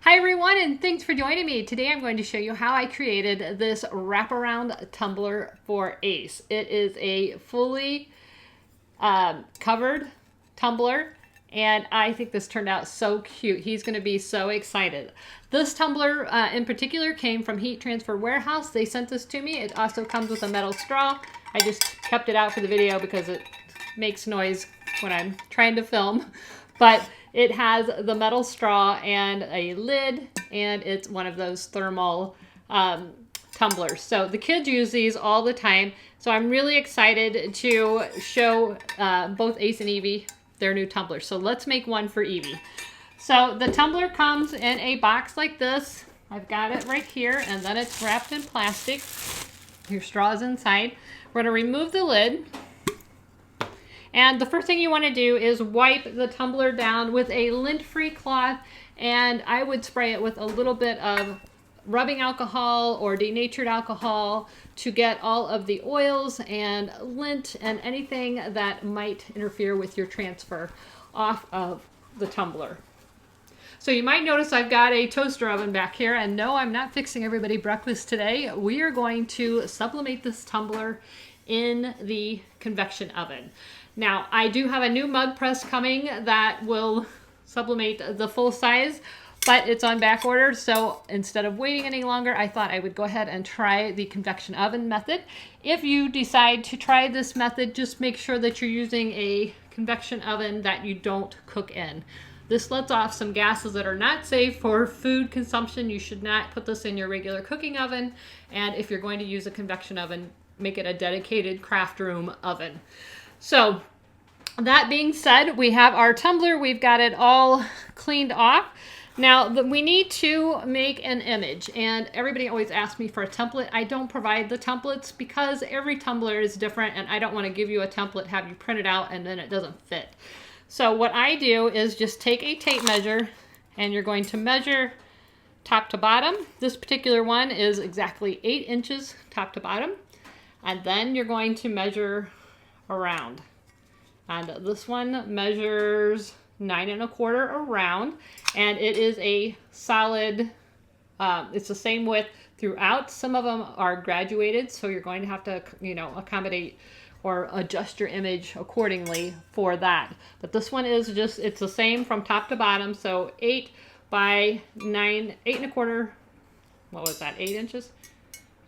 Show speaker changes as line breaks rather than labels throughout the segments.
Hi everyone, and thanks for joining me. Today I'm going to show you how I created this wraparound tumbler for Ace. It is a fully covered tumbler, and I think this turned out so cute. He's going to be so excited. This tumbler in particular came from Heat Transfer Warehouse. They sent this to me. It also comes with a metal straw. I just kept it out for the video because it makes noise when I'm trying to film. But it has the metal straw and a lid, and it's one of those thermal tumblers. So the kids use these all the time. So I'm really excited to show both Ace and Evie their new tumblers. So let's make one for Evie. So the tumbler comes in a box like this. I've got it right here, and then it's wrapped in plastic. Your straw is inside. We're going to remove the lid. And the first thing you want to do is wipe the tumbler down with a lint-free cloth, and I would spray it with a little bit of rubbing alcohol or denatured alcohol to get all of the oils and lint and anything that might interfere with your transfer off of the tumbler. So you might notice I've got a toaster oven back here, and no, I'm not fixing everybody breakfast today. We are going to sublimate this tumbler in the convection oven. Now, I do have a new mug press coming that will sublimate the full size, but it's on back order. So instead of waiting any longer, I thought I would go ahead and try the convection oven method. If you decide to try this method, just make sure that you're using a convection oven that you don't cook in. This lets off some gases that are not safe for food consumption. You should not put this in your regular cooking oven. And if you're going to use a convection oven, make it a dedicated craft room oven. So that being said, we have our tumbler. We've got it all cleaned off. Now we need to make an image, and everybody always asks me for a template. I don't provide the templates because every tumbler is different, and I don't want to give you a template, have you print it out, and then it doesn't fit. So what I do is just take a tape measure, and you're going to measure top to bottom. This particular one is exactly 8 inches top to bottom. And then you're going to measure around. And this one measures 9 1/4 around. And it is a solid, it's the same width throughout. Some of them are graduated, so you're going to have to, accommodate or adjust your image accordingly for that. But this one is just, it's the same from top to bottom. So 8 by 9, 8 1/4, what was that, 8 inches?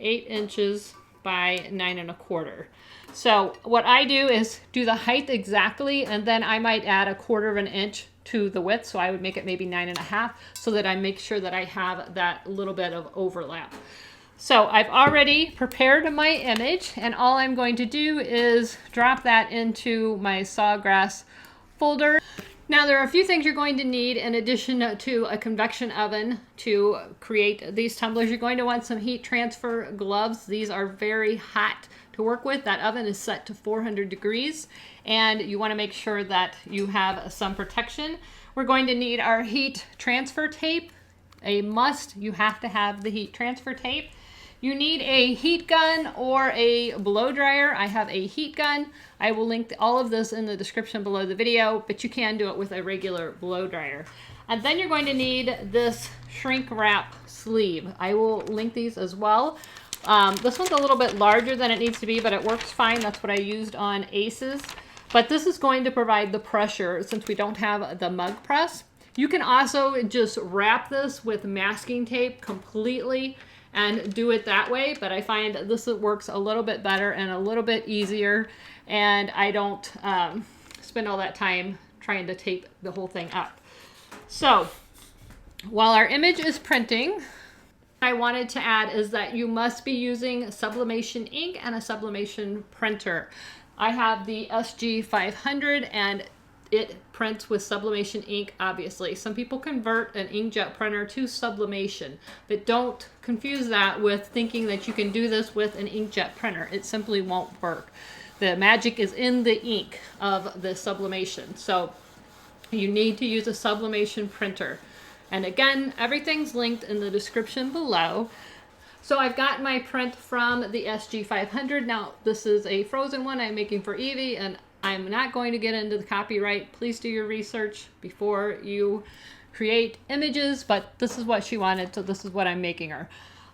8 inches by 9 1/4. So what I do is do the height exactly, and then I might add 1/4 of an inch to the width. So I would make it maybe 9 1/2 so that I make sure that I have that little bit of overlap. So I've already prepared my image, and all I'm going to do is drop that into my Sawgrass folder. Now there are a few things you're going to need in addition to a convection oven to create these tumblers. You're going to want some heat transfer gloves. These are very hot to work with. That oven is set to 400 degrees, and you want to make sure that you have some protection. We're going to need our heat transfer tape. A must, you have to have the heat transfer tape. You need a heat gun or a blow dryer. I have a heat gun. I will link all of this in the description below the video, but you can do it with a regular blow dryer. And then you're going to need this shrink wrap sleeve. I will link these as well. This one's a little bit larger than it needs to be, but it works fine. That's what I used on Ace's. But this is going to provide the pressure since we don't have the mug press. You can also just wrap this with masking tape completely and do it that way, but I find this works a little bit better and a little bit easier, and I don't spend all that time trying to tape the whole thing up. So while our image is printing, I wanted to add is that you must be using sublimation ink and a sublimation printer. I have the SG500, and it prints with sublimation ink, obviously. Some people convert an inkjet printer to sublimation, but don't confuse that with thinking that you can do this with an inkjet printer. It simply won't work. The magic is in the ink of the sublimation. So you need to use a sublimation printer. And again, everything's linked in the description below. So I've got my print from the SG500. Now, this is a frozen one I'm making for Evie, and I'm not going to get into the copyright. Please do your research before you create images, but this is what she wanted, so this is what I'm making her.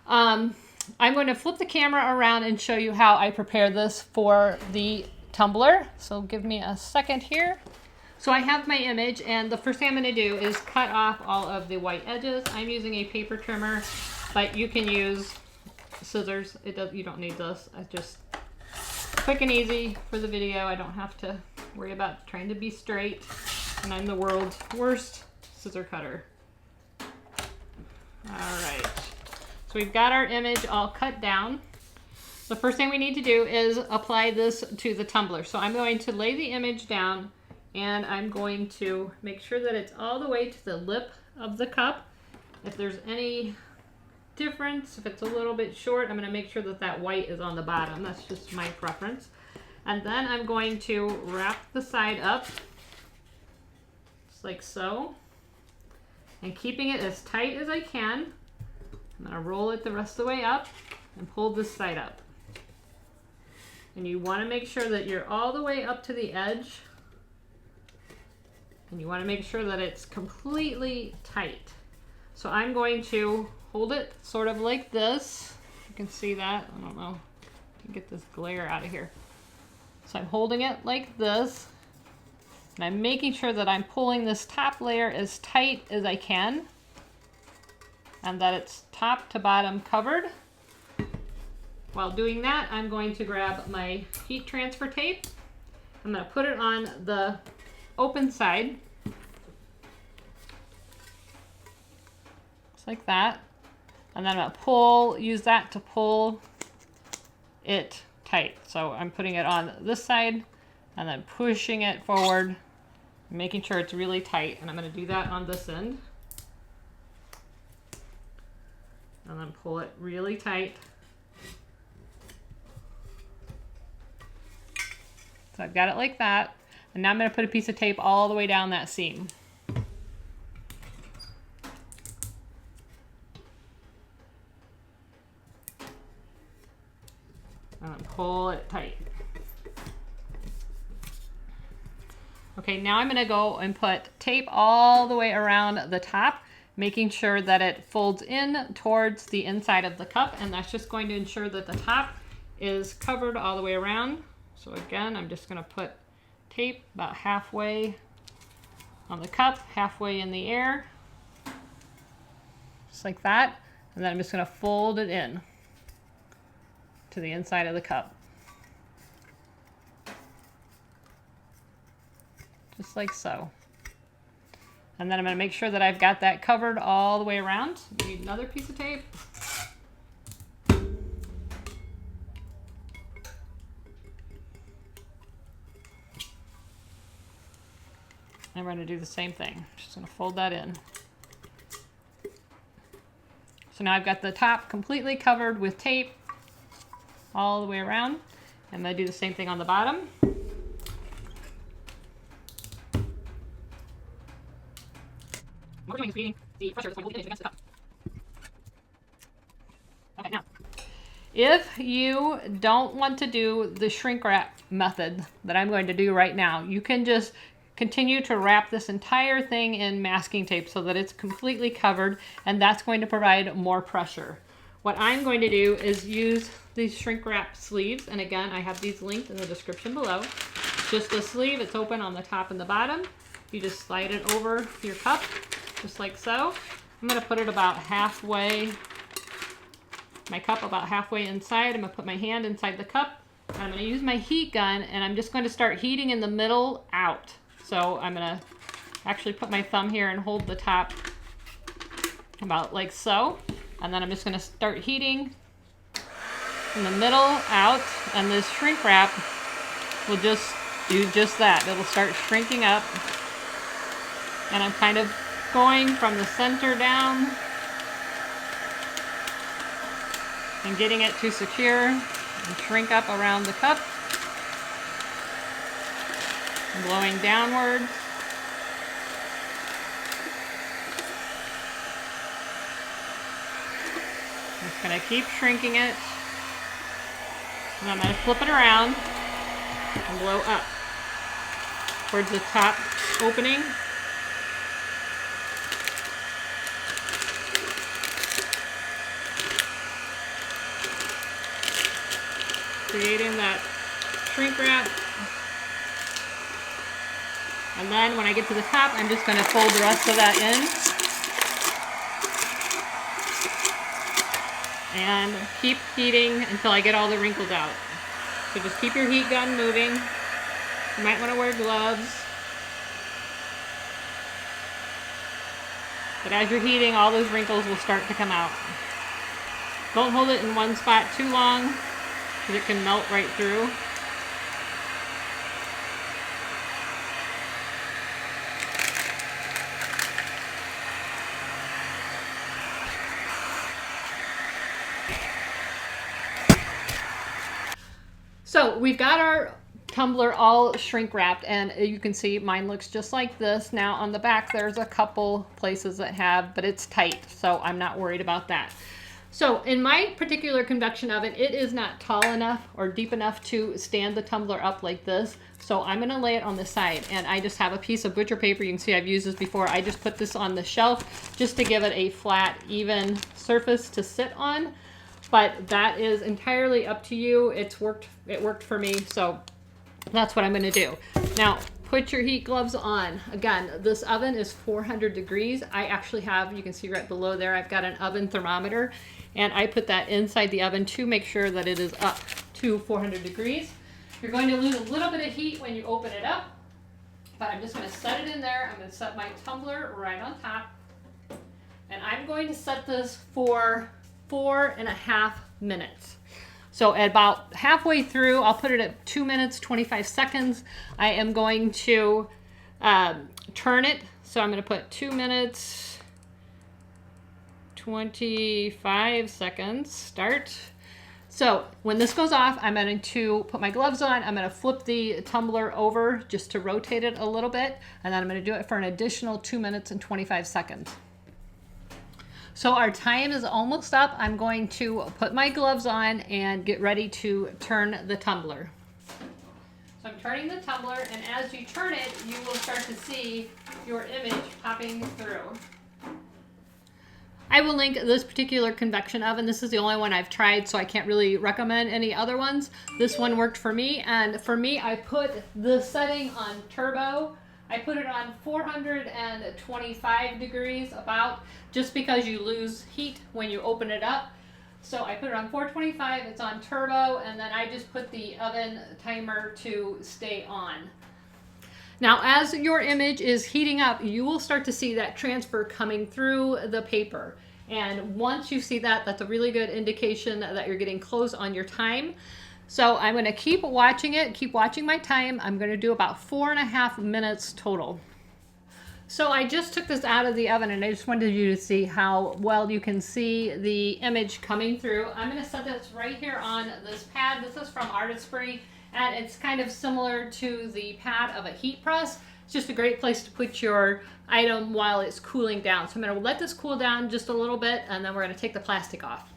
I'm going to flip the camera around and show you how I prepare this for the tumbler. So give me a second here. So I have my image, and the first thing I'm going to do is cut off all of the white edges. I'm using a paper trimmer, but you can use scissors. You don't need this. I just quick and easy for the video. I don't have to worry about trying to be straight, and I'm the world's worst scissor cutter. All right. So we've got our image all cut down. The first thing we need to do is apply this to the tumbler. So I'm going to lay the image down, and I'm going to make sure that it's all the way to the lip of the cup. If there's any difference, if it's a little bit short, I'm going to make sure that that white is on the bottom. That's just my preference. And then I'm going to wrap the side up, just like so, and keeping it as tight as I can. I'm going to roll it the rest of the way up and pull this side up. And you want to make sure that you're all the way up to the edge. And you want to make sure that it's completely tight. So I'm going to hold it sort of like this. You can see that. I don't know. I can get this glare out of here. So I'm holding it like this. And I'm making sure that I'm pulling this top layer as tight as I can, and that it's top to bottom covered. While doing that, I'm going to grab my heat transfer tape. I'm going to put it on the open side, just like that. And then I'm going to use that to pull it tight. So I'm putting it on this side and then pushing it forward, making sure it's really tight. And I'm going to do that on this end. And then pull it really tight. So I've got it like that. And now I'm going to put a piece of tape all the way down that seam. And then pull it tight. Okay, now I'm going to go and put tape all the way around the top, making sure that it folds in towards the inside of the cup, and that's just going to ensure that the top is covered all the way around. So again, I'm just going to put tape about halfway on the cup, halfway in the air, just like that, and then I'm just going to fold it in to the inside of the cup. Just like so. And then I'm going to make sure that I've got that covered all the way around. I need another piece of tape. And we're going to do the same thing. Just going to fold that in. So now I've got the top completely covered with tape all the way around. And I do the same thing on the bottom. What we're doing is creating the pressure that's going to hold the image against the cup. Okay, now, if you don't want to do the shrink wrap method that I'm going to do right now, you can just continue to wrap this entire thing in masking tape so that it's completely covered, and that's going to provide more pressure. What I'm going to do is use these shrink wrap sleeves, and again, I have these linked in the description below. Just a sleeve, it's open on the top and the bottom. You just slide it over your cup, just like so. I'm going to put it about halfway, my cup about halfway inside. I'm going to put my hand inside the cup, and I'm going to use my heat gun, and I'm just going to start heating in the middle out. So I'm going to actually put my thumb here and hold the top about like so. And then I'm just going to start heating in the middle out. And this shrink wrap will just do just that. It'll start shrinking up. And I'm kind of going from the center down and getting it to secure and shrink up around the cup. Blowing downwards. I'm just going to keep shrinking it. And I'm going to flip it around and blow up towards the top opening. creating that shrink wrap. And then when I get to the top, I'm just going to fold the rest of that in. And keep heating until I get all the wrinkles out. So just keep your heat gun moving. You might want to wear gloves. But as you're heating, all those wrinkles will start to come out. Don't hold it in one spot too long, because it can melt right through. So we've got our tumbler all shrink wrapped, and you can see mine looks just like this. Now on the back there's a couple places that have, but it's tight, so I'm not worried about that. So in my particular convection oven, it is not tall enough or deep enough to stand the tumbler up like this. So I'm gonna lay it on the side, and I just have a piece of butcher paper. You can see I've used this before. I just put this on the shelf just to give it a flat, even surface to sit on. But that is entirely up to you. It worked for me, so that's what I'm gonna do. Now, put your heat gloves on. Again, this oven is 400 degrees. I actually have, you can see right below there, I've got an oven thermometer, and I put that inside the oven to make sure that it is up to 400 degrees. You're going to lose a little bit of heat when you open it up, but I'm just gonna set it in there. I'm gonna set my tumbler right on top, and I'm going to set this for 4.5 minutes. So at about halfway through, I'll put it at 2 minutes, 25 seconds. I am going to turn it. So I'm going to put 2 minutes, 25 seconds, start. So when this goes off, I'm going to put my gloves on. I'm going to flip the tumbler over just to rotate it a little bit. And then I'm going to do it for an additional 2 minutes and 25 seconds. So our time is almost up. I'm going to put my gloves on and get ready to turn the tumbler. So I'm turning the tumbler, and as you turn it, you will start to see your image popping through. I will link this particular convection oven. This is the only one I've tried, so I can't really recommend any other ones. This one worked for me, and for me, I put the setting on turbo. I put it on 425 degrees about, just because you lose heat when you open it up. So I put it on 425, it's on turbo, and then I just put the oven timer to stay on. Now, as your image is heating up, you will start to see that transfer coming through the paper. And once you see that, that's a really good indication that you're getting close on your time. So I'm going to keep watching it, keep watching my time. I'm going to do about 4.5 minutes total. So I just took this out of the oven, and I just wanted you to see how well you can see the image coming through. I'm going to set this right here on this pad. This is from Artistry, and it's kind of similar to the pad of a heat press. It's just a great place to put your item while it's cooling down. So I'm going to let this cool down just a little bit, and then we're going to take the plastic off.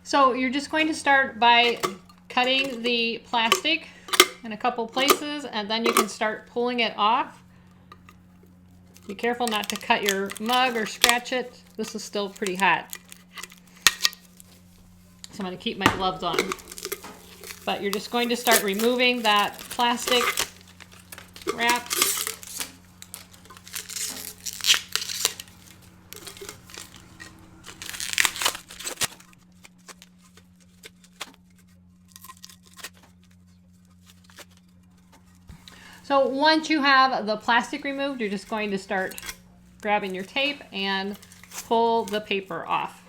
So you're just going to start by cutting the plastic in a couple places, and then you can start pulling it off. Be careful not to cut your mug or scratch it. This is still pretty hot. So I'm going to keep my gloves on. But you're just going to start removing that plastic wrap. So once you have the plastic removed, you're just going to start grabbing your tape and pull the paper off.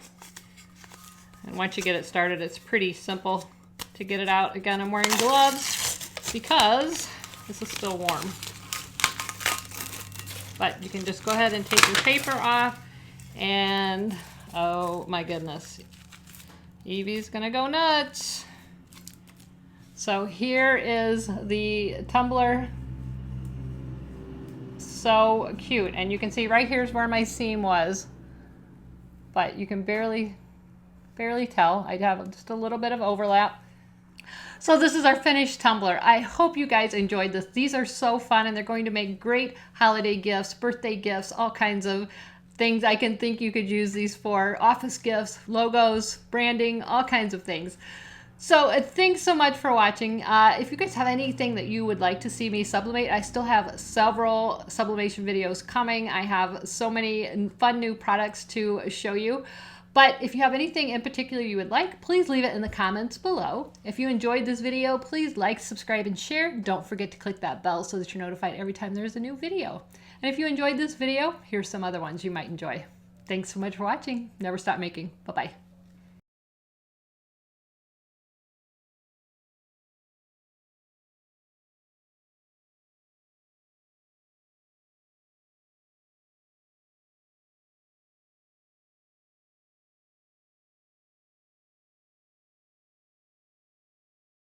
And once you get it started, it's pretty simple to get it out. Again, I'm wearing gloves because this is still warm. But you can just go ahead and take your paper off, and oh my goodness, Evie's gonna go nuts. So here is the tumbler. So cute, and you can see right here's where my seam was, but you can barely tell. I have just a little bit of overlap. So this is our finished tumbler. I hope you guys enjoyed this. These are so fun, and they're going to make great holiday gifts, birthday gifts, all kinds of things I can think you could use these for. Office gifts, logos, branding, all kinds of things. So thanks so much for watching. If you guys have anything that you would like to see me sublimate, I still have several sublimation videos coming. I have so many fun new products to show you. But if you have anything in particular you would like, please leave it in the comments below. If you enjoyed this video, please like, subscribe, and share. Don't forget to click that bell so that you're notified every time there's a new video. And if you enjoyed this video, here's some other ones you might enjoy. Thanks so much for watching. Never stop making. Bye-bye.